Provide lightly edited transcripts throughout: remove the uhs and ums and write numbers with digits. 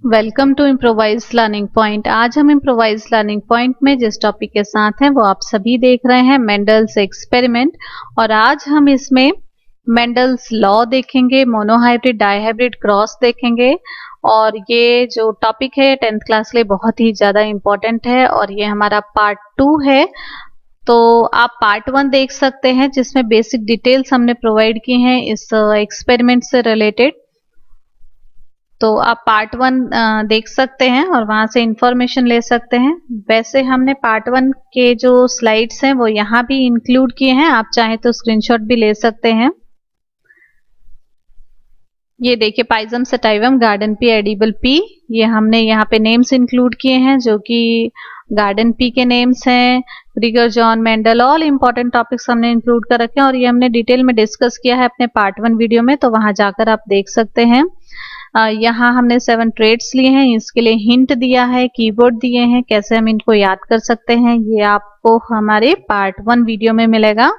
Welcome to improvise learning point. आज हम improvise learning point में जिस टॉपिक के साथ हैं वो आप सभी देख रहे हैं, मेंडल्स एक्सपेरिमेंट। और आज हम इसमें मेंडल्स लॉ देखेंगे, मोनोहाइब्रिड डाइहाइब्रिड क्रॉस देखेंगे। और ये जो टॉपिक है 10th क्लास के लिए बहुत ही ज़्यादा इम्पोर्टेंट है और ये हमारा पार्ट 2 है। तो आप पार्ट 1 देख सकते हैं जिसमें बेसिक डिटेल्स हमने प्रोवाइड की हैं इस एक्सपेरिमेंट से रिलेटेड। तो आप पार्ट 1 देख सकते हैं और वहां से इंफॉर्मेशन ले सकते हैं। वैसे हमने पार्ट 1 के जो स्लाइड्स हैं वो यहाँ भी इंक्लूड किए हैं, आप चाहें तो स्क्रीनशॉट भी ले सकते हैं। ये देखिए, Pisum sativum, garden pea, edible pea, ये हमने यहाँ पे नेम्स इंक्लूड किए हैं जो कि गार्डन पी के नेम्स हैं। Krieger, John Mendel, all important topics हमने इंक्लूड कर रखे हैं और ये हमने डिटेल में डिस्कस किया है अपने पार्ट 1 वीडियो में, तो वहां जाकर आप देख सकते हैं। यहाँ हमने 7 ट्रेड्स लिए हैं, इसके लिए हिंट दिया है, कीवर्ड दिए हैं, कैसे हम इनको याद कर सकते हैं ये आपको हमारे पार्ट 1 वीडियो में मिलेगा।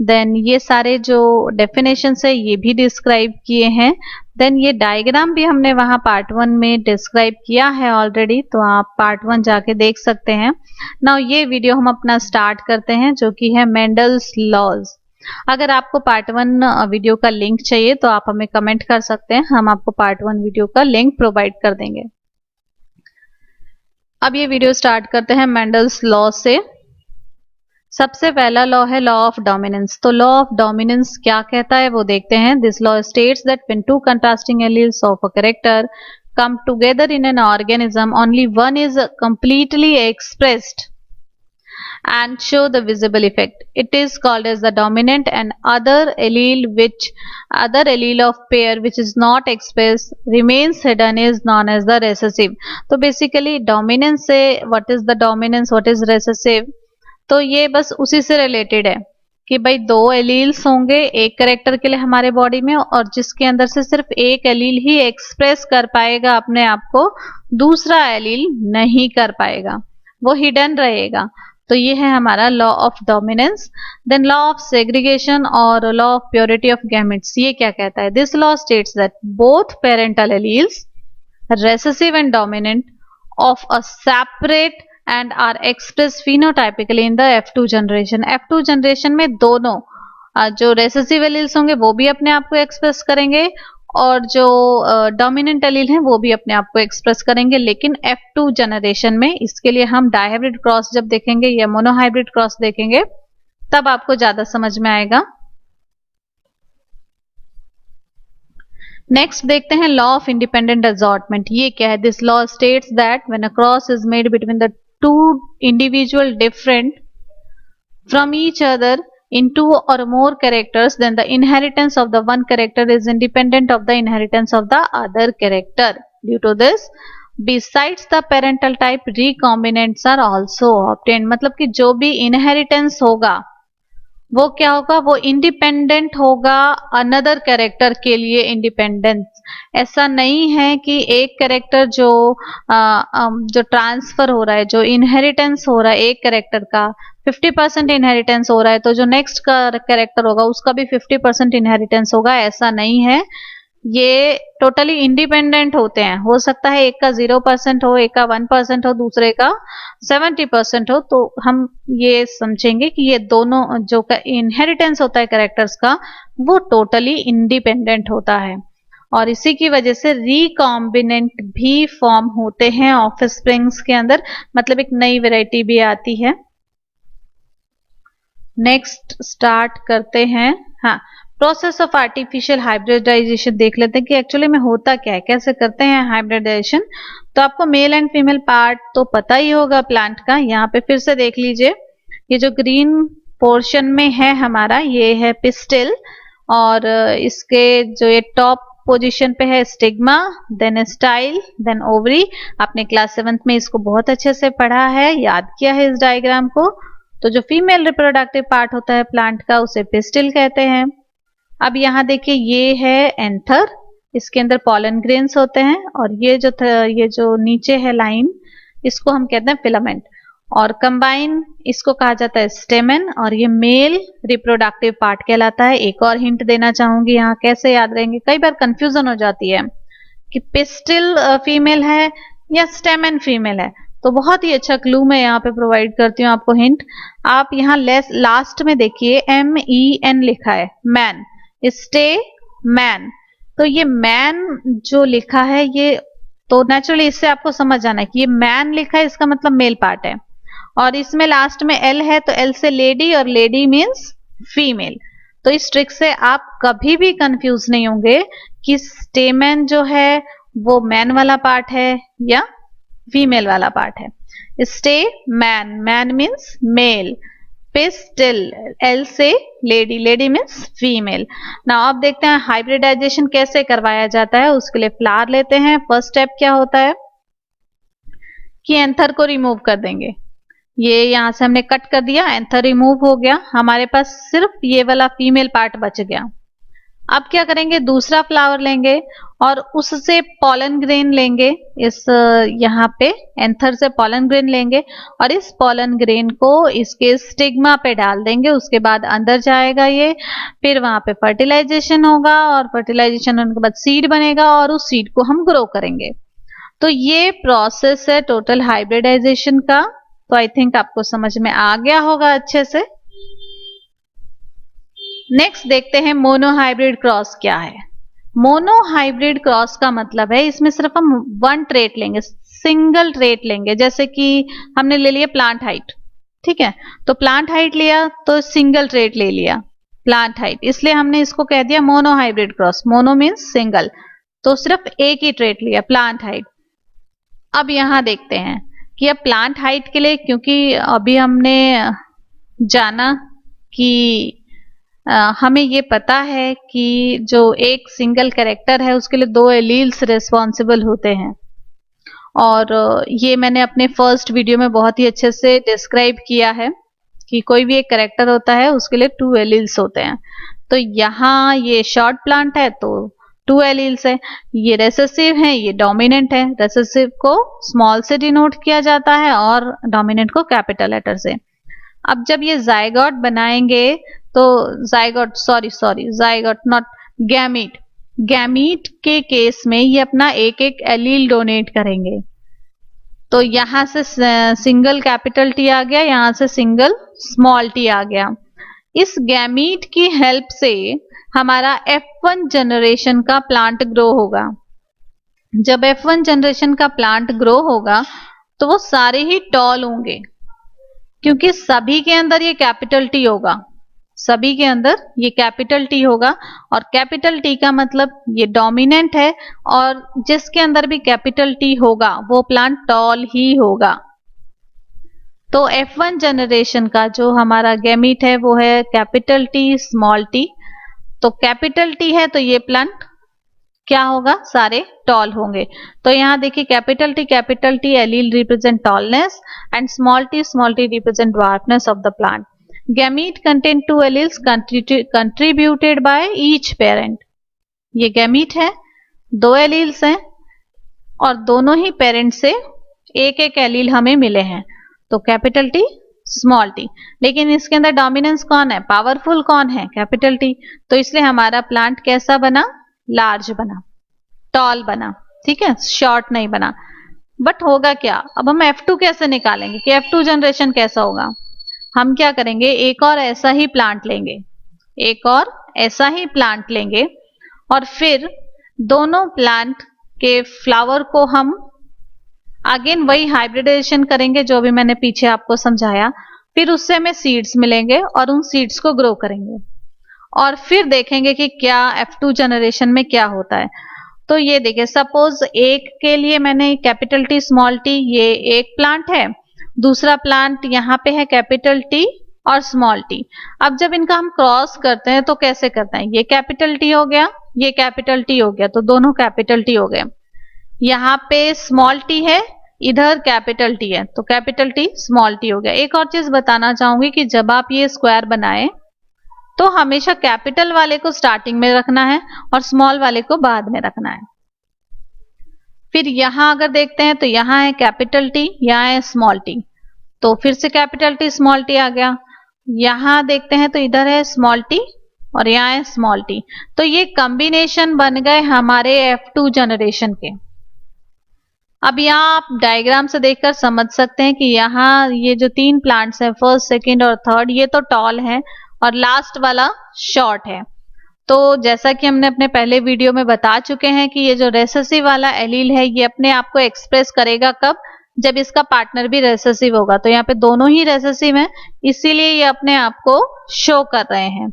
देन ये सारे जो डेफिनेशंस है ये भी डिस्क्राइब किए हैं। देन ये डायग्राम भी हमने वहाँ पार्ट 1 में डिस्क्राइब किया है ऑलरेडी, तो आप पार्ट 1 जाके देख सकते हैं। नाउ ये वीडियो हम अपना स्टार्ट करते हैं जो कि है मेंडल्स लॉज। अगर आपको पार्ट 1 वीडियो का लिंक चाहिए तो आप हमें कमेंट कर सकते हैं, हम आपको पार्ट 1 वीडियो का लिंक प्रोवाइड कर देंगे। अब ये वीडियो स्टार्ट करते हैं मेंडल्स लॉ से। सबसे पहला लॉ है लॉ ऑफ डोमिनेंस। तो लॉ ऑफ डोमिनेंस क्या कहता है वो देखते हैं। This law states that when two contrasting alleles of a character come together in an organism, only one is completely expressed and show the visible effect. It is called as the dominant, and other allele of pair which is not expressed remains hidden is known as the recessive. तो basically dominance से what is the dominance, what is recessive, तो ये बस उसी से related है कि भाई 2 एलील्स होंगे एक कैरेक्टर के लिए हमारे बॉडी में, और जिसके अंदर से सिर्फ एक एलील ही एक्सप्रेस कर पाएगा अपने आप को, दूसरा एलील नहीं कर पाएगा, वो हिडन रहेगा। तो ये है हमारा law of dominance. Then law of segregation और law of purity of gametes, ये क्या कहता है। This law states that both parental alleles recessive and dominant of a separate and are expressed phenotypically in the F2 generation. F2 generation में दोनों जो recessive alleles होंगे वो भी अपने आप को एक्सप्रेस करेंगे और जो डोमिनेंट एलील हैं वो भी अपने आप को एक्सप्रेस करेंगे, लेकिन F2 जनरेशन में। इसके लिए हम डाइहाइब्रिड क्रॉस जब देखेंगे या मोनोहाइब्रिड क्रॉस देखेंगे तब आपको ज्यादा समझ में आएगा। नेक्स्ट देखते हैं लॉ ऑफ इंडिपेंडेंट असॉर्टमेंट। ये क्या है। This law states that when a cross is made between the two individual different from each other in 2 or more characters, then the inheritance of the one character is independent of the inheritance of the other character. Due to this, besides the parental type, recombinants are also obtained. मतलब कि जो भी inheritance होगा वो क्या होगा, वो independent होगा अनदर कैरेक्टर के लिए। इंडिपेंडेंस ऐसा नहीं है कि एक कैरेक्टर जो ट्रांसफर हो रहा है, जो इनहेरिटेंस हो रहा है एक कैरेक्टर का 50% इनहेरिटेंस हो रहा है, तो जो नेक्स्ट का कैरेक्टर होगा उसका भी 50% इनहेरिटेंस होगा, ऐसा नहीं है। ये टोटली इंडिपेंडेंट होते हैं। हो सकता है एक का 0% हो, एक का 1% हो, दूसरे का 70% हो, तो हम ये समझेंगे कि ये दोनों जो इनहेरिटेंस होता है कैरेक्टर्स का वो टोटली इंडिपेंडेंट होता है। और इसी की वजह से रिकॉम्बिनेंट भी फॉर्म होते हैं ऑफस्प्रिंग्स के अंदर, मतलब एक नई वैरायटी भी आती है। नेक्स्ट स्टार्ट करते हैं। हाँ, प्रोसेस ऑफ आर्टिफिशियल हाइब्रिडाइजेशन देख लेते हैं कि एक्चुअली में होता क्या है, कैसे करते हैं हाइब्रिडाइजेशन। तो आपको मेल एंड फीमेल पार्ट तो पता ही होगा प्लांट का। यहाँ पे फिर से देख लीजिए, ये जो ग्रीन पोर्शन में है हमारा, ये है पिस्टिल, और इसके जो ये टॉप पोजीशन पे है stigma, then style, then ovary. आपने क्लास 7th में इसको बहुत अच्छे से पढ़ा है, याद किया है इस डायग्राम को। तो जो फीमेल रिप्रोडक्टिव पार्ट होता है प्लांट का उसे पिस्टिल कहते हैं। अब यहाँ देखिए, ये है एंथर, इसके अंदर पॉलन ग्रेन्स होते हैं, और ये जो नीचे है लाइन, इसको हम कहते हैं फिलामेंट। और कंबाइन इसको कहा जाता है स्टेमन, और ये मेल रिप्रोडक्टिव पार्ट कहलाता है। एक और हिंट देना चाहूंगी, यहाँ कैसे याद रहेंगे, कई बार कंफ्यूजन हो जाती है कि पिस्टिल फीमेल है या स्टेमन फीमेल है। तो बहुत ही अच्छा क्लू मैं यहाँ पे प्रोवाइड करती हूँ आपको हिंट। आप यहाँ लास्ट में देखिए MEN लिखा है, मैन, स्टे मैन। तो ये मैन जो लिखा है ये, तो नेचुरली इससे आपको समझ जाना है कि ये मैन लिखा है, इसका मतलब मेल पार्ट है। और इसमें लास्ट में L है तो L से लेडी, और लेडी मीन्स फीमेल। तो इस ट्रिक से आप कभी भी कंफ्यूज नहीं होंगे कि स्टेमन जो है वो मैन वाला पार्ट है या फीमेल वाला पार्ट है। Stay man, man means male, pistil L से लेडी, लेडी मीन्स फीमेल। ना अब देखते हैं हाइब्रिडाइजेशन कैसे करवाया जाता है। उसके लिए फ्लावर लेते हैं। फर्स्ट स्टेप क्या होता है कि एंथर को रिमूव कर देंगे। ये यहां से हमने कट कर दिया, एंथर रिमूव हो गया, हमारे पास सिर्फ ये वाला फीमेल पार्ट बच गया। अब क्या करेंगे, दूसरा फ्लावर लेंगे और उससे पॉलन ग्रेन लेंगे। इस यहाँ पे एंथर से पॉलन ग्रेन लेंगे और इस पॉलन ग्रेन को इसके स्टिग्मा पे डाल देंगे। उसके बाद अंदर जाएगा ये, फिर वहां पे फर्टिलाइजेशन होगा और फर्टिलाइजेशन होने के बाद सीड बनेगा और उस सीड को हम ग्रो करेंगे। तो ये प्रोसेस है टोटल हाइब्रिडाइजेशन का। तो आई थिंक आपको समझ में आ गया होगा अच्छे से। नेक्स्ट देखते हैं मोनोहाइब्रिड क्रॉस क्या है। मोनोहाइब्रिड क्रॉस का मतलब है इसमें सिर्फ हम वन ट्रेट लेंगे, सिंगल ट्रेट लेंगे। जैसे कि हमने ले लिया प्लांट हाइट, ठीक है, तो प्लांट हाइट लिया तो सिंगल ट्रेट ले लिया प्लांट हाइट, इसलिए हमने इसको कह दिया monohybrid cross. Mono means single, तो सिर्फ एक ही ट्रेट लिया प्लांट हाइट। अब यहां देखते हैं कि अब प्लांट हाइट के लिए, क्योंकि अभी हमने जाना कि हमें ये पता है कि जो एक सिंगल कैरेक्टर है उसके लिए 2 एलील्स रिस्पॉन्सिबल होते हैं, और ये मैंने अपने फर्स्ट वीडियो में बहुत ही अच्छे से डिस्क्राइब किया है कि कोई भी एक कैरेक्टर होता है उसके लिए 2 एलील्स होते हैं। तो यहाँ ये शॉर्ट प्लांट है तो 2 एलील्स है, ये रेसेसिव है, ये डोमिनेंट है। रेसेसिव को स्मॉल से डिनोट किया जाता है और डोमिनेंट को कैपिटल लेटर से। अब जब ये जाइगोट बनाएंगे तो जाइगोट नॉट गैमीट, गैमीट के केस में ये अपना एक एक एलील डोनेट करेंगे। तो यहां से सिंगल कैपिटल टी आ गया, यहां से सिंगल स्मॉल टी आ गया। इस गैमीट की हेल्प से हमारा F1 जनरेशन का प्लांट ग्रो होगा। जब F1 जनरेशन का प्लांट ग्रो होगा तो वो सारे ही टॉल होंगे, क्योंकि सभी के अंदर ये कैपिटल टी होगा, सभी के अंदर ये कैपिटल टी होगा। और कैपिटल टी का मतलब ये डोमिनेंट है, और जिसके अंदर भी कैपिटल टी होगा वो प्लांट टॉल ही होगा। तो F1 जनरेशन का जो हमारा गैमीट है वो है कैपिटल टी स्मॉल टी। तो कैपिटल टी है तो ये प्लांट क्या होगा, सारे टॉल होंगे। तो यहाँ देखिए capital T allele represent tallness and small T represent dwarfness of the plant. Gamete contain 2 alleles contributed by each parent. ये गैमीट है, 2 एलील्स हैं और दोनों ही पेरेंट से एक एक एलील हमें मिले हैं। तो कैपिटल टी स्मॉल टी, लेकिन इसके अंदर डोमिनेंस कौन है, पावरफुल कौन है, कैपिटल टी। तो इसलिए हमारा प्लांट कैसा बना, लार्ज बना, टॉल बना, ठीक है, शॉर्ट नहीं बना। बट होगा क्या, अब हम F2 कैसे निकालेंगे कि F2 जनरेशन कैसा होगा। हम क्या करेंगे, एक और ऐसा ही प्लांट लेंगे, एक और ऐसा ही प्लांट लेंगे और फिर दोनों प्लांट के फ्लावर को हम अगेन वही हाइब्रिडाइजेशन करेंगे जो भी मैंने पीछे आपको समझाया। फिर उससे हमें सीड्स मिलेंगे और उन सीड्स को ग्रो करेंगे और फिर देखेंगे कि क्या F2 जनरेशन में क्या होता है। तो ये देखिए, सपोज एक के लिए मैंने कैपिटल टी स्मॉल टी, ये एक प्लांट है, दूसरा प्लांट यहाँ पे है कैपिटल टी और स्मॉल टी। अब जब इनका हम क्रॉस करते हैं तो कैसे करते हैं, ये कैपिटल टी हो गया, ये कैपिटल टी हो गया, तो दोनों कैपिटल टी हो गए। यहाँ पे स्मॉल टी है, इधर कैपिटल टी है, तो कैपिटल टी स्मॉल टी हो गया। एक और चीज बताना चाहूंगी कि जब आप ये स्क्वायर बनाए तो हमेशा कैपिटल वाले को स्टार्टिंग में रखना है और स्मॉल वाले को बाद में रखना है। फिर यहां अगर देखते हैं तो यहां है कैपिटल टी, यहां है स्मॉल टी, तो फिर से कैपिटल टी स्मॉल टी आ गया। यहां देखते हैं तो इधर है स्मॉल टी और यहाँ है स्मॉल टी। तो ये कॉम्बिनेशन बन गए हमारे F2 जनरेशन के। अब यहाँ आप डायग्राम से देखकर समझ सकते हैं कि यहाँ ये जो 3 प्लांट्स हैं, फर्स्ट, सेकंड और थर्ड, ये तो टॉल है और लास्ट वाला शॉर्ट है। तो जैसा कि हमने अपने पहले वीडियो में बता चुके हैं कि ये जो रेसेसिव वाला एलील है ये अपने आप को एक्सप्रेस करेगा कब, जब इसका पार्टनर भी रेसेसिव होगा। तो यहाँ पे दोनों ही रेसेसिव हैं, इसीलिए ये अपने आप को शो कर रहे हैं।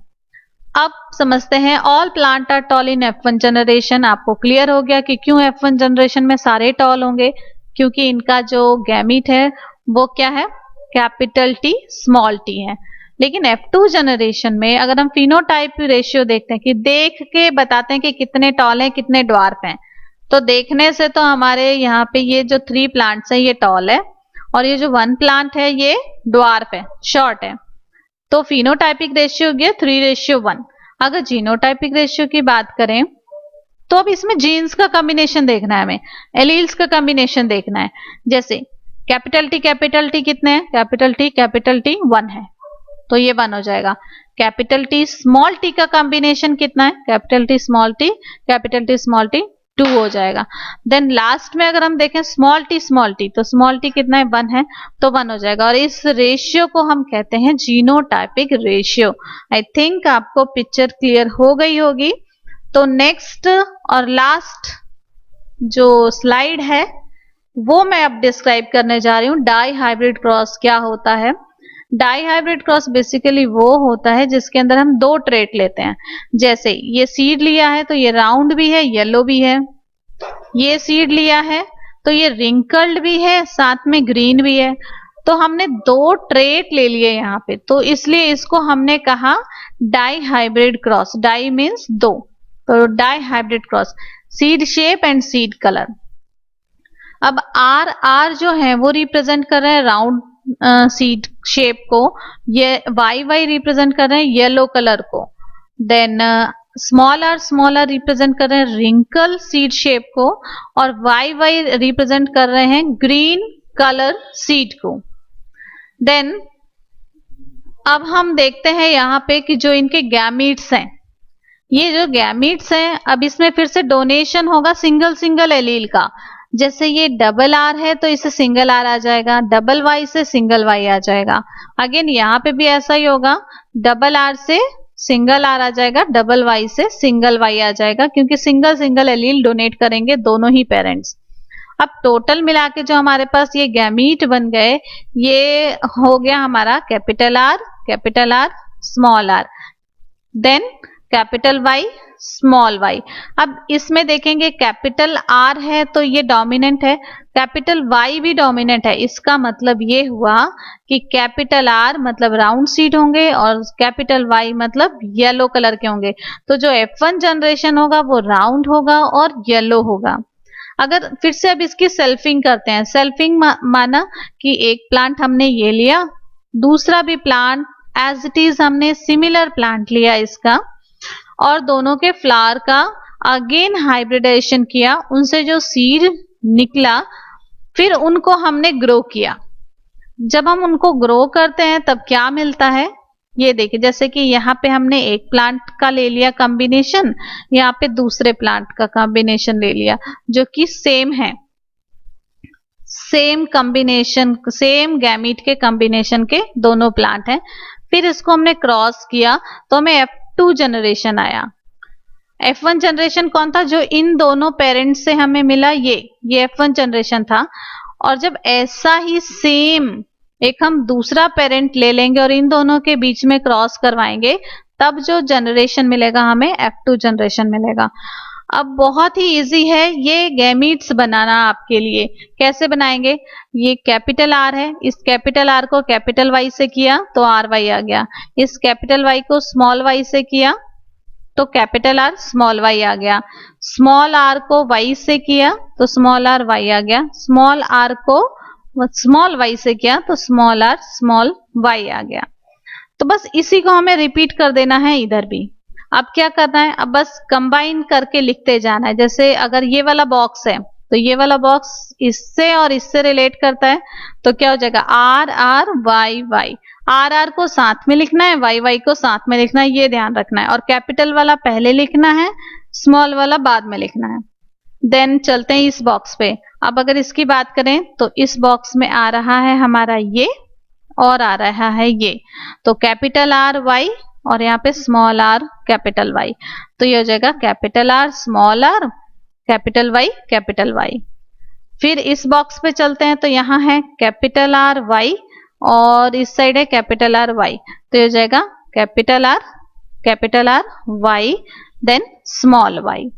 अब समझते हैं all plant are tall in F1 generation. आपको क्लियर हो गया कि क्यों F1 जनरेशन में सारे टॉल होंगे, क्योंकि इनका जो गैमीट है वो क्या है, कैपिटल टी स्मॉल टी है। लेकिन F2 जनरेशन में अगर हम फिनोटाइप रेशियो देखते हैं कि देख के बताते हैं कि कितने टॉल हैं कितने ड्वार्फ हैं, तो देखने से तो हमारे यहाँ पे ये जो 3 प्लांट्स हैं ये टॉल है और ये जो 1 प्लांट है ये ड्वार्फ है, शॉर्ट है। तो फिनोटाइपिक रेशियो हो गया 3:1। अगर जीनोटाइपिक रेशियो की बात करें तो अब इसमें जीन्स का कॉम्बिनेशन देखना है, हमें एलील्स का कॉम्बिनेशन देखना है। जैसे कैपिटल टी कितने हैं, कैपिटल टी 1 है तो ये 1 हो जाएगा। कैपिटल टी स्मॉल टी का कॉम्बिनेशन कितना है, कैपिटल टी स्मॉल टी 2 हो जाएगा। देन लास्ट में अगर हम देखें स्मॉल टी तो स्मॉल टी कितना है, 1 है तो 1 हो जाएगा। और इस रेशियो को हम कहते हैं जीनोटाइपिक रेशियो। आई थिंक आपको पिक्चर क्लियर हो गई होगी। तो नेक्स्ट और लास्ट जो स्लाइड है वो मैं अब डिस्क्राइब करने जा रही हूँ, डाई हाइब्रिड क्रॉस क्या होता है। डाई हाइब्रिड क्रॉस बेसिकली वो होता है जिसके अंदर हम 2 ट्रेट लेते हैं। जैसे ये सीड लिया है तो ये राउंड भी है, येलो भी है। ये सीड लिया है तो ये रिंकल्ड भी है, साथ में ग्रीन भी है। तो हमने 2 ट्रेट ले लिए यहाँ पे, तो इसलिए इसको हमने कहा dihybrid cross. Di means 2, तो dihybrid cross, seed shape and seed colour. अब आर जो है वो रिप्रेजेंट कर रहे हैं राउंड सीड शेप को, ये वाई रिप्रेजेंट कर रहे हैं येलो कलर को। देन स्मॉल आर रिप्रेजेंट कर रहे हैं रिंकल सीड शेप को, और वाई रिप्रेजेंट कर रहे हैं ग्रीन कलर सीड को। देन अब हम देखते हैं यहाँ पे कि जो इनके गैमीट्स हैं, ये जो गैमीट्स हैं, अब इसमें फिर से डोनेशन होगा सिंगल एलील का। जैसे ये डबल आर है तो इसे सिंगल आर आ जाएगा, डबल वाई से सिंगल वाई आ जाएगा। अगेन यहाँ पे भी ऐसा ही होगा, डबल आर से सिंगल आर आ जाएगा, डबल वाई से सिंगल वाई आ जाएगा, क्योंकि सिंगल एलील डोनेट करेंगे दोनों ही पेरेंट्स। अब टोटल मिला के जो हमारे पास ये गैमीट बन गए, ये हो गया हमारा capital R small R, then capital Y small Y. अब इसमें देखेंगे कैपिटल आर है तो ये डोमिनेंट है, कैपिटल वाई भी डोमिनेंट है। इसका मतलब ये हुआ कि कैपिटल आर मतलब राउंड सीड होंगे और कैपिटल वाई मतलब येलो कलर के होंगे। तो जो F1 जनरेशन होगा वो राउंड होगा और येलो होगा। अगर फिर से अब इसकी सेल्फिंग करते हैं, सेल्फिंग माना कि एक प्लांट हमने ये लिया, दूसरा भी प्लांट एज इट इज हमने सिमिलर प्लांट लिया इसका, और दोनों के फ्लावर का अगेन हाइब्रिडाइजेशन किया, उनसे जो सीड निकला फिर उनको हमने ग्रो किया। जब हम उनको ग्रो करते हैं तब क्या मिलता है, ये देखिए, जैसे कि यहाँ पे हमने एक प्लांट का ले लिया कॉम्बिनेशन, यहाँ पे दूसरे प्लांट का कॉम्बिनेशन ले लिया जो कि सेम है, सेम कॉम्बिनेशन, सेम गैमीट के कॉम्बिनेशन के दोनों प्लांट हैं। फिर इसको हमने क्रॉस किया तो हमें F2 जनरेशन आया। F1 जनरेशन कौन था, जो इन दोनों पेरेंट्स से हमें मिला, ये F1 जनरेशन था। और जब ऐसा ही सेम एक हम दूसरा पेरेंट ले लेंगे और इन दोनों के बीच में क्रॉस करवाएंगे, तब जो जनरेशन मिलेगा हमें F2 जनरेशन मिलेगा। अब बहुत ही इजी है ये गैमीट्स बनाना आपके लिए। कैसे बनाएंगे, ये कैपिटल आर है, इस कैपिटल आर को कैपिटल वाई से किया तो आर वाई आ गया, इस कैपिटल वाई को स्मॉल वाई से किया तो कैपिटल आर स्मॉल वाई आ गया, स्मॉल आर को वाई से किया तो स्मॉल आर वाई आ गया, स्मॉल आर को स्मॉल वाई से किया तो स्मॉल आर स्मॉल वाई आ गया। तो बस इसी को हमें रिपीट कर देना है इधर भी। अब क्या करना है, अब बस कंबाइन करके लिखते जाना है। जैसे अगर ये वाला बॉक्स है तो ये वाला बॉक्स इससे और इससे रिलेट करता है, तो क्या हो जाएगा R R Y Y. R R को साथ में लिखना है, वाई वाई को साथ में लिखना है, ये ध्यान रखना है। और कैपिटल वाला पहले लिखना है, स्मॉल वाला बाद में लिखना है। देन चलते हैं इस बॉक्स पे। अब अगर इसकी बात करें तो इस बॉक्स में आ रहा है हमारा ये और आ रहा है ये, तो कैपिटल आर वाई और यहाँ पे स्मॉल आर कैपिटल वाई, तो ये हो जाएगा capital R small R capital Y. फिर इस बॉक्स पे चलते हैं, तो यहाँ है कैपिटल आर वाई और इस साइड है कैपिटल आर वाई, तो ये हो जाएगा capital R Y then small Y.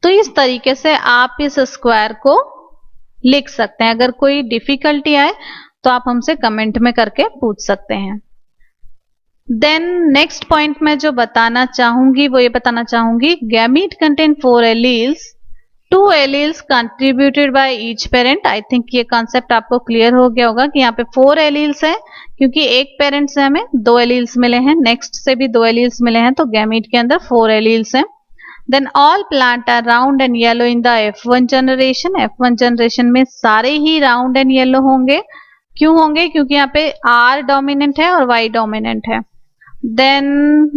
तो इस तरीके से आप इस स्क्वायर को लिख सकते हैं। अगर कोई डिफिकल्टी आए तो आप हमसे कमेंट में करके पूछ सकते हैं। देन नेक्स्ट पॉइंट में जो बताना चाहूंगी वो ये बताना चाहूंगी, gamete contain 4 alleles, 2 alleles contributed by each parent. I think ये कॉन्सेप्ट आपको क्लियर हो गया होगा कि यहाँ पे 4 एलील्स हैं, क्योंकि एक पेरेंट से हमें 2 एलील्स मिले हैं, नेक्स्ट से भी 2 एलील्स मिले हैं, तो गैमीट के अंदर 4 एलील्स हैं। Then all plant are round and yellow in the F1 जनरेशन। F1 जनरेशन में सारे ही राउंड एंड येलो होंगे। क्यों होंगे? क्योंकि यहाँ पे R डोमिनेंट है और Y डोमिनेंट है। देन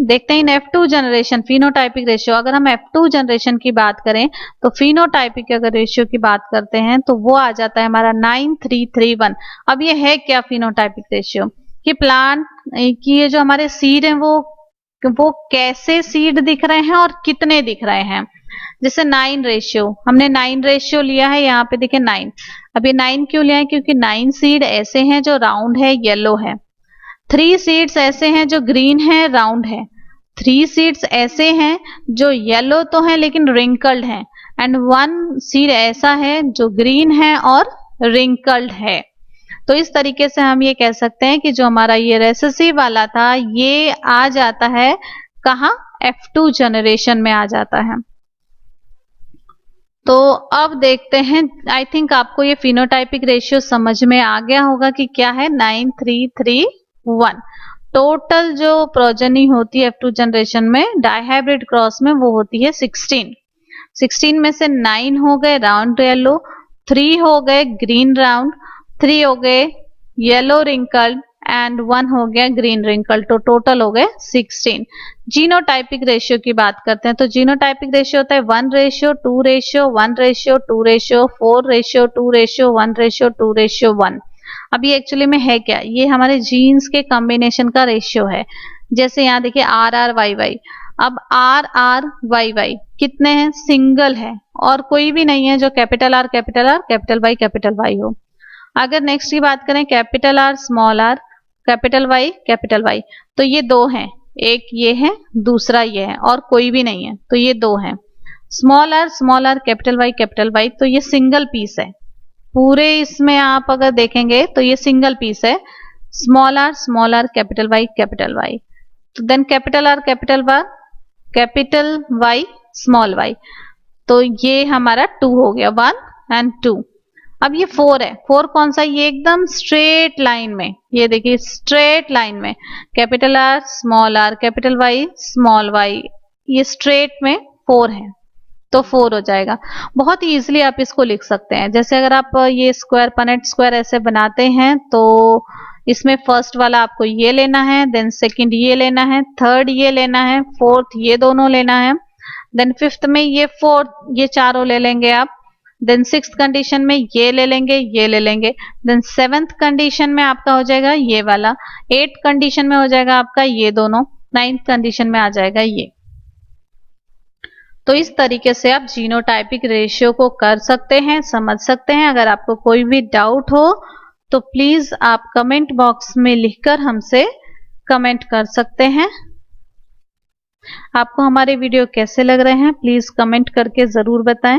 देखते हैं इन F2 जनरेशन फिनोटाइपिक रेशियो। अगर हम F2 जनरेशन की बात करें तो फिनोटाइपिक अगर रेशियो की बात करते हैं तो वो आ जाता है हमारा 9331। अब ये है क्या फिनोटाइपिक रेशियो? कि प्लांट की ये जो हमारे सीड हैं वो कैसे सीड दिख रहे हैं और कितने दिख रहे हैं। जैसे 9 रेशियो, हमने 9 रेशियो लिया है, यहाँ पे देखिए 9। अब ये 9 क्यों लिया है? क्योंकि 9 सीड ऐसे हैं जो राउंड है, येलो है। 3 सीड्स ऐसे हैं जो ग्रीन है, राउंड है। 3 सीड्स ऐसे हैं जो येलो तो है लेकिन रिंकल्ड है। एंड 1 सीड ऐसा है जो ग्रीन है और रिंकल्ड है। तो इस तरीके से हम ये कह सकते हैं कि जो हमारा ये रेसेसिव वाला था ये आ जाता है कहाँ? F2 जनरेशन में आ जाता है। तो अब देखते हैं, आई थिंक आपको ये फिनोटाइपिक रेशियो समझ में आ गया होगा कि क्या है 9331। टोटल जो प्रोजेनी होती है F2 जनरेशन में डाइहाइब्रिड क्रॉस में वो होती है 16 में से 9 हो गए राउंड येलो, 3 हो गए ग्रीन राउंड, 3 हो गए येलो रिंकल्ड एंड 1 हो गया ग्रीन रिंकल्ड, तो टोटल हो गए 16। जीनोटाइपिक रेशियो की बात करते हैं तो जीनोटाइपिक रेशियो होता है 1 ratio 2 ratio 1 ratio 2 ratio 4 ratio 2 ratio 1 ratio 2 ratio 1। अब ये एक्चुअली में है क्या? ये हमारे जीन्स के कॉम्बिनेशन का रेशियो है। जैसे यहाँ देखिए आर आर वाई वाई, अब आर आर वाई वाई कितने हैं? सिंगल है और कोई भी नहीं है जो कैपिटल आर कैपिटल वाई हो। अगर नेक्स्ट की बात करें capital R small R capital Y, तो ये 2 हैं, एक ये है दूसरा ये है और कोई भी नहीं है, तो ये 2 हैं। स्मॉल आर कैपिटल वाई, तो ये सिंगल पीस है। पूरे इसमें आप अगर देखेंगे तो ये सिंगल पीस है, स्मॉल आर कैपिटल वाई। तो then capital Y small Y, तो ये हमारा 2 हो गया, 1 एंड 2। अब ये 4 है, 4 कौन सा? ये एकदम स्ट्रेट लाइन में, ये देखिए स्ट्रेट लाइन में capital R capital Y small Y, ये स्ट्रेट में 4 है, तो 4 हो जाएगा। बहुत इजीली आप इसको लिख सकते हैं। जैसे अगर आप ये स्क्वायर पनेट स्क्वायर ऐसे बनाते हैं तो इसमें फर्स्ट वाला आपको ये लेना है, देन सेकंड ये लेना है, थर्ड ये लेना है, फोर्थ ये दोनों लेना है, देन फिफ्थ में ये फोर्थ, ये चारों ले लेंगे आप, देन सिक्स्थ कंडीशन में ये ले लेंगे, देन सेवेंथ कंडीशन में आपका हो जाएगा ये वाला, 8th कंडीशन में हो जाएगा आपका ये दोनों, 9th कंडीशन में आ जाएगा ये। तो इस तरीके से आप जीनोटाइपिक रेशियो को कर सकते हैं, समझ सकते हैं। अगर आपको कोई भी डाउट हो तो प्लीज आप कमेंट बॉक्स में लिखकर हमसे कमेंट कर सकते हैं। आपको हमारे वीडियो कैसे लग रहे हैं प्लीज कमेंट करके जरूर बताएं।